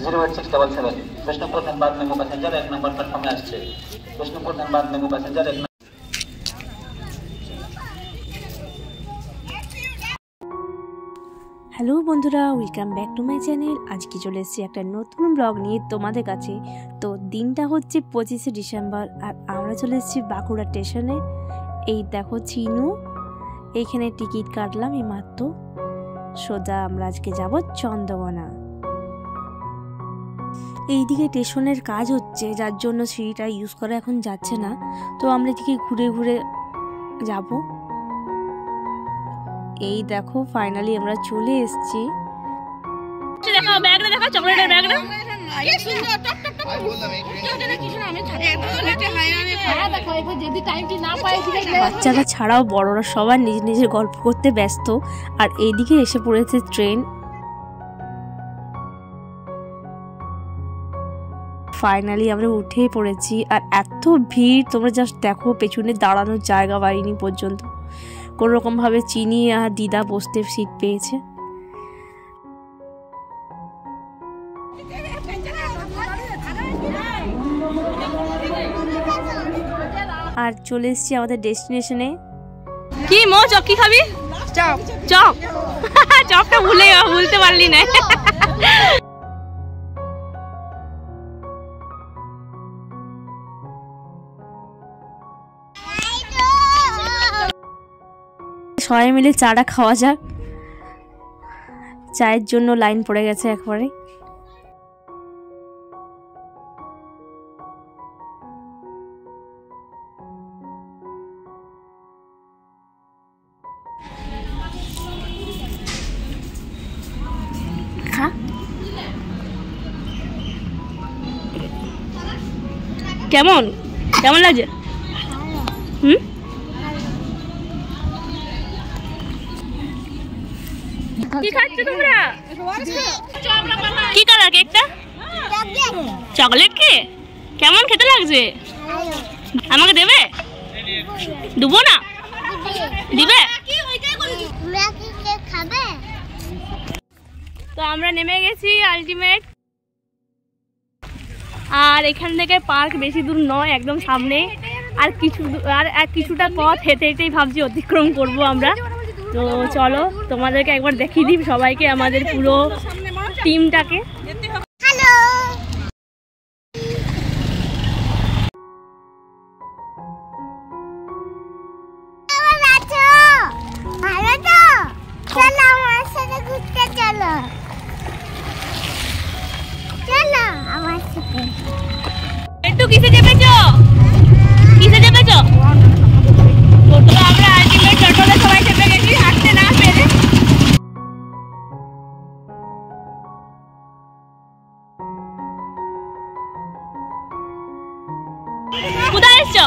08677 Bishnupur Dhanbad MEMU passenger 1 number platform আসছে Bishnupur Dhanbad MEMU passenger 1। Hello বন্ধুরা, welcome back to my channel. আজকে চলে এসেছি একটা নতুন ব্লগ নিয়ে তোমাদের কাছে। তো দিনটা হচ্ছে 25শে ডিসেম্বর আর আমরা চলে এসেছি বাঁকুড়া স্টেশনে। এই দেখো চিনু, এইখানে টিকিট কাটলাম এই মাত্র। সোজা আমরা আজকে যাব চন্দ্রকোনা। এইদিকে স্টেশনের কাজ হচ্ছে, যার জন্য সিঁড়িটা ইউজ করা এখন যাচ্ছে না। তো আমরা এদিকে ঘুরে ঘুরে যাব। এই দেখো ফাইনালি আমরা চলে এসেছি। দেখো ব্যাগটা, দেখো চকলেটের ব্যাগটা। বাচ্চারা ছাড়াও বড়রা সবাই নিজ নিজের গল্প করতে ব্যস্ত। আর এইদিকে এসে পড়েছে ট্রেন। ফাইনালি আমরা উঠেই পড়েছি। আর এত ভিড়, তোমরা জাস্ট দেখো, পেছনে দাঁড়ানোর জায়গা পাইনি পর্যন্ত। কোনো রকম ভাবে চিনি আর দিদা বসতে সিট পেয়েছে। আর চলে এসেছি আমাদের ডেস্টিনেশনে। কি মো চপ কি খাবি? চপ চপ চপটা ভুলতে পারলি না। সবাই মিলে চাটা খাওয়া যাক। চায়ের জন্য লাইন পড়ে গেছে একবারে। কেমন কেমন লাগছে? কি খাচ্ছ তোমরা? কি কালার কেকটা? Chocolate cake. কেমন খেতে লাগছে? আমাকে দেবে? দেবো না? দিবে? তো আমরা নেমে গেছি আলটিমেট। আর এখান থেকে পার্ক বেশি দূর নয়, একদম সামনে। আর কিছুটা পথ হেঁটে হেঁটেই ভাবছি অতিক্রম করব আমরা। তো চলো তোমাদেরকে একবার দেখিয়ে দিই সবাইকে, আমাদের পুরো টিমটাকে। একটু কিসে চেপেছো? কিসে চেপেছো? টোটো। আমরা আলটিমেট টোটোতে সবাই চেপে গেছি হাঁটতে না পেরে। কোথায় এসছো?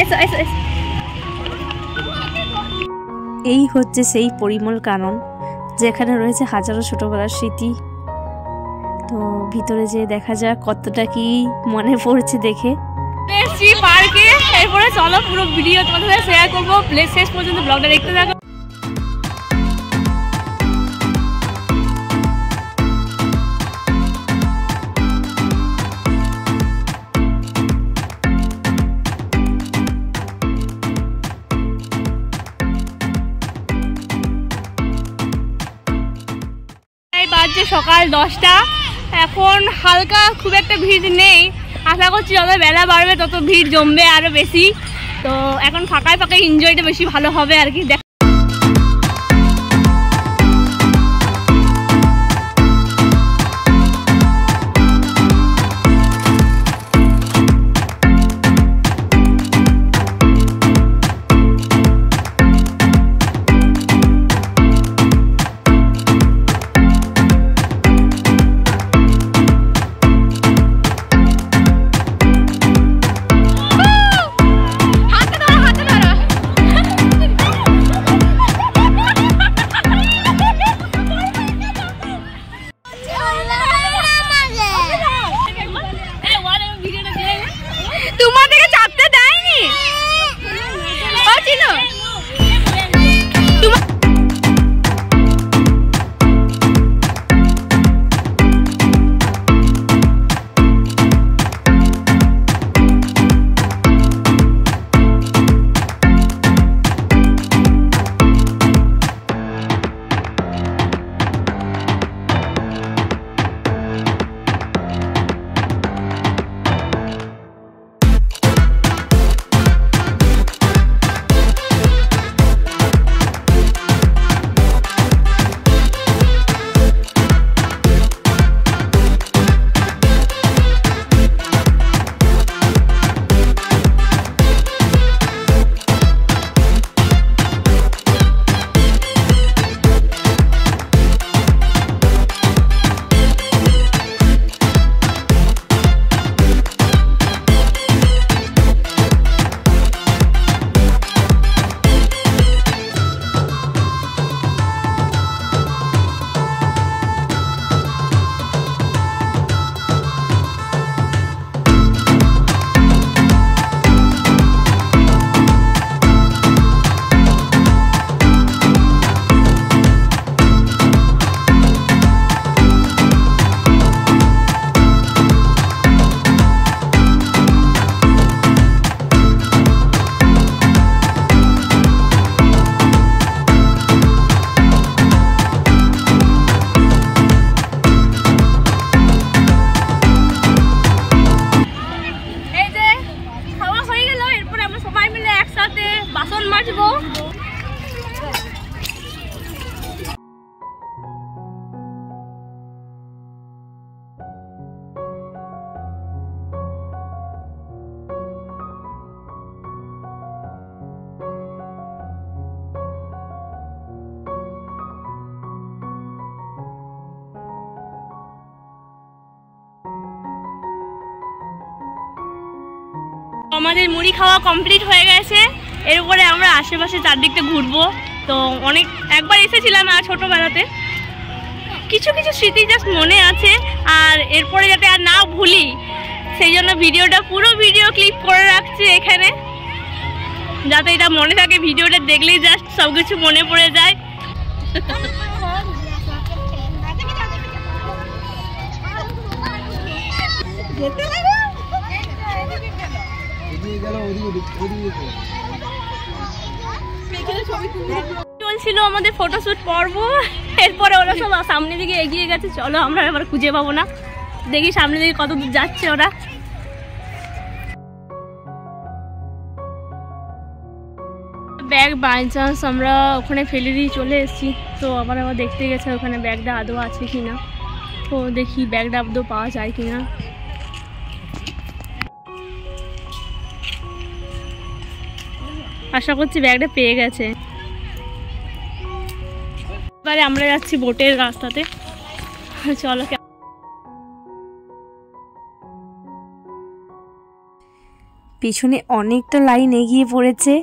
এসো এসো এসো। এই হচ্ছে সেই পরিমল কানন, যেখানে রয়েছে হাজারো ছোটবেলার স্মৃতি। তো ভিতরে যে দেখা যাক কতটা কি মনে পড়ছে দেখে। এসছি পার্কে, এরপরে চলো পুরো ভিডিও তোমাদের সাথে শেয়ার করবো। প্লিজ শেষ পর্যন্ত ব্লগটা দেখতে থাকো। বাজছে সকাল 10টা। এখন হালকা খুব একটা ভিড় নেই। আশা করছি যত বেলা বাড়বে তত ভিড় জমবে আরো বেশি। তো এখন ফাঁকায় ফাঁকায় এনজয়টা বেশি ভালো হবে আর কি। আমাদের মুড়ি খাওয়া কমপ্লিট হয়ে গেছে। এরপরে আমরা আশেপাশে চারদিকটা ঘুরবো। তো একবার এসেছিলাম আর ছোটোবেলাতে, কিছু কিছু স্মৃতি জাস্ট মনে আছে, আর এরপরে যাতে আর না ভুলি সেই জন্য পুরো ভিডিও ক্লিপ করে রাখছি এখানে, যাতে এটা মনে থাকে। ভিডিওটা দেখলেই জাস্ট সব কিছু মনে পড়ে যায়। চলছিল আমাদের ফটোশুট পর্ব, এরপরে ওরা সব সামনের দিকে এগিয়ে গেছে। চলো আমরা এবার খুঁজে পাবো না, দেখি সামনের দিকে কত দূর যাচ্ছে ওরা। ব্যাগ বাই চান্স আমরা ওখানে ফেলে দিয়ে চলে এসেছি, তো আবার দেখতে গেছে ওখানে ব্যাগটা আদৌ আছে কিনা। তো দেখি ব্যাগটা আদৌ পাওয়া যায় কিনা। আশা করছি ব্যাগটা পেয়ে গেছে। এবারে আমরা যাচ্ছি বোটের রাস্তাতে, চলো। পিছনে অনেকটা লাইন এগিয়ে পড়েছে,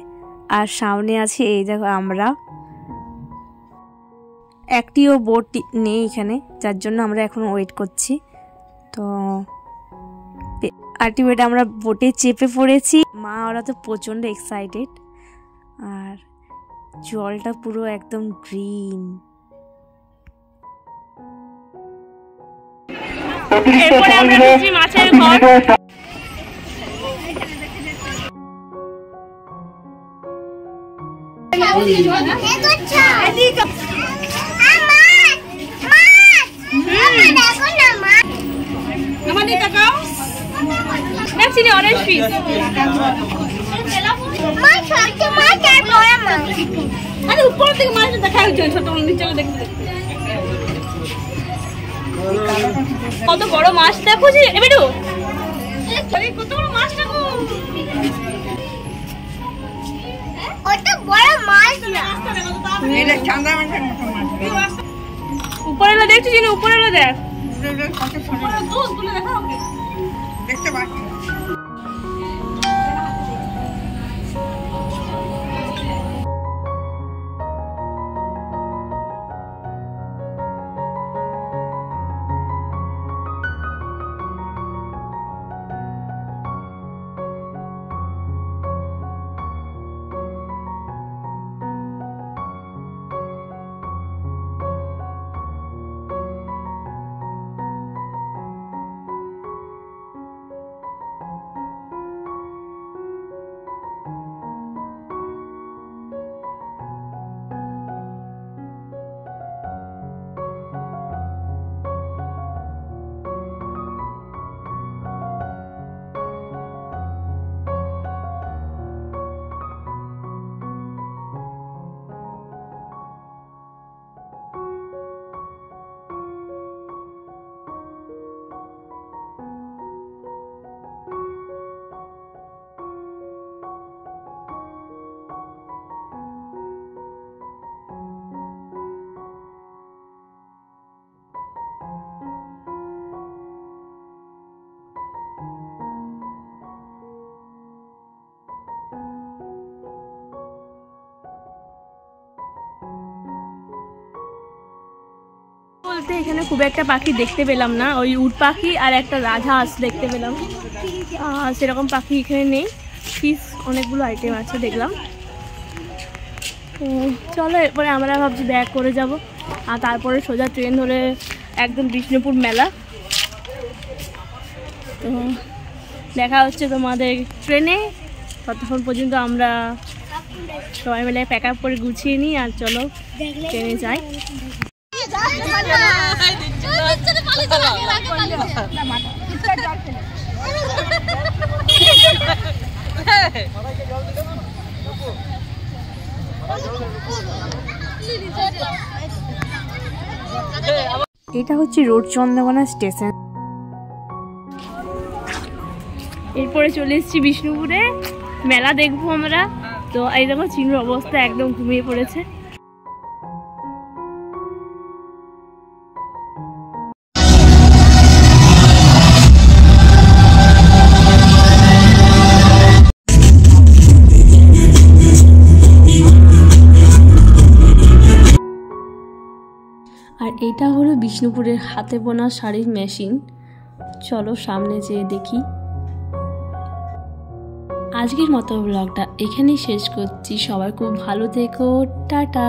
আর সামনে আছে এই দেখো আমরা। একটিও বোট নেই এখানে, যার জন্য আমরা এখন ওয়েট করছি। তো আলটিমেট আমরা বোটে চেপে পড়েছি। মা ওরা তো প্রচণ্ড এক্সাইটেড, আর জলটা পুরো একদম গ্রিন। এরপরে আমরা ঢুকছি মাছের ঘর। অরেঞ্জ পিস উপর থেকে মাছ দেখা হচ্ছে, ছোট নিচে দেখতে কত বড় মাছ দেখো যে এবেটু, কত বড় মাছ দেখো। ওটা বড় মাছ না, এটা চান্দা মাছের মতো মাছ। উপরেলা দেখছিস না, উপরেলা দেখ, কত ছোট দোষগুলো দেখা ওকে দেখতে পাচ্ছি। বলতে এখানে খুব একটা পাখি দেখতে পেলাম না, ওই উট পাখি আর একটা রাজহাঁস দেখতে পেলাম। সেরকম পাখি এখানে নেই। ফিশ অনেকগুলো আইটেম আছে দেখলাম। চলো এরপরে আমরা ভাবছি ব্যাক করে যাব, আর তারপরে সোজা ট্রেন ধরে একদম বিষ্ণুপুর মেলা। তো দেখা হচ্ছে তোমাদের ট্রেনে। ততক্ষণ পর্যন্ত আমরা সবাই মিলে প্যাক আপ করে গুছিয়ে নিই, আর চলো ট্রেনে যাই। এটা হচ্ছে রোড চন্দ্রকোনা স্টেশন। এরপরে চলে এসেছি বিষ্ণুপুরে, মেলা দেখবো আমরা। তো এই দেখো চিনুর অবস্থা একদম ঘুমিয়ে পড়েছে। এটা হলো বিষ্ণুপুরের হাতে বোনা শাড়ির মেশিন। চলো সামনে যেয়ে দেখি। আজকের মতো ব্লগটা এখানেই শেষ করছি। সবাই খুব ভালো থেকো, টাটা।